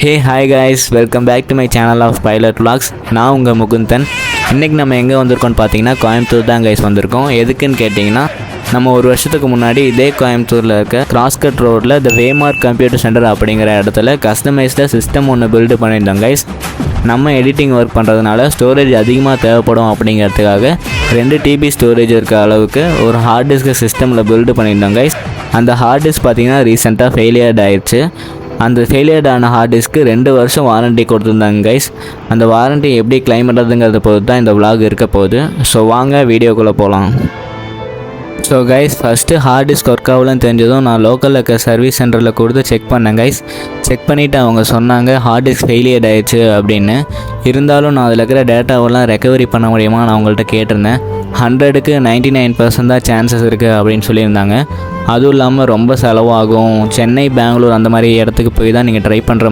Hey hi guys, welcome back to my channel of pilot vlogs. நான் உங்கள் முகுந்தன். இன்றைக்கி நம்ம எங்கே வந்திருக்கோம்னு பார்த்தீங்கன்னா கோயம்புத்தூர் தான் கைஸ் வந்திருக்கோம். எதுக்குன்னு கேட்டிங்கன்னா, நம்ம ஒரு வருஷத்துக்கு முன்னாடி இதே கோயம்புத்தூரில் இருக்க கிராஸ்கட் ரோடில் த வேமார்க் கம்ப்யூட்டர் சென்டர் அப்படிங்கிற இடத்துல கஸ்டமைஸ்டாக சிஸ்டம் ஒன்று பில்டு பண்ணியிருந்தோம் கைஸ். நம்ம எடிட்டிங் ஒர்க் பண்ணுறதுனால ஸ்டோரேஜ் அதிகமாக தேவைப்படும் அப்படிங்கிறதுக்காக 2 TB ஸ்டோரேஜ் இருக்க அளவுக்கு ஒரு ஹார்ட் டிஸ்க்கு சிஸ்டமில் பில்டு பண்ணியிருந்தோம் கைஸ். அந்த ஹார்ட் டிஸ்க் பார்த்திங்கன்னா ரீசெண்டாக ஃபெயிலியர்ட் ஆயிடுச்சு. அந்த ஃபெயிலியர்ட் ஆன ஹார்ட் டிஸ்க்கு 2 வருஷம் வாரண்ட்டி கொடுத்துருந்தாங்க கைஸ். அந்த வாரண்ட்டி எப்படி கிளைம் பண்ணுறதுங்கிறத பொறுத்து தான் இந்த விலாக் இருக்க போகுது. ஸோ வாங்க வீடியோக்குள்ளே போகலாம். So guys, first hard disk work ஆகலன்னு தெரிஞ்சதும் நான் லோக்கலில் இருக்க சர்வீஸ் சென்டரில் கொடுத்து செக் பண்ணேன் கைஸ். செக் பண்ணிவிட்டு அவங்க சொன்னாங்க ஹார்ட் டிஸ்க் ஃபெயிலியர் ஆயிடுச்சு அப்படின்னு. இருந்தாலும் நான் அதில் இருக்கிற டேட்டாவெல்லாம் ரெக்கவரி பண்ண முடியுமா நான் அவங்கள்ட்ட கேட்டிருந்தேன். 100க்கு 99% தான் சான்சஸ் இருக்குது அப்படின்னு சொல்லியிருந்தாங்க. அதுவும் இல்லாமல் ரொம்ப செலவாகும், சென்னை பெங்களூர் அந்த மாதிரி இடத்துக்கு போய் தான் நீங்கள் ட்ரை பண்ணுற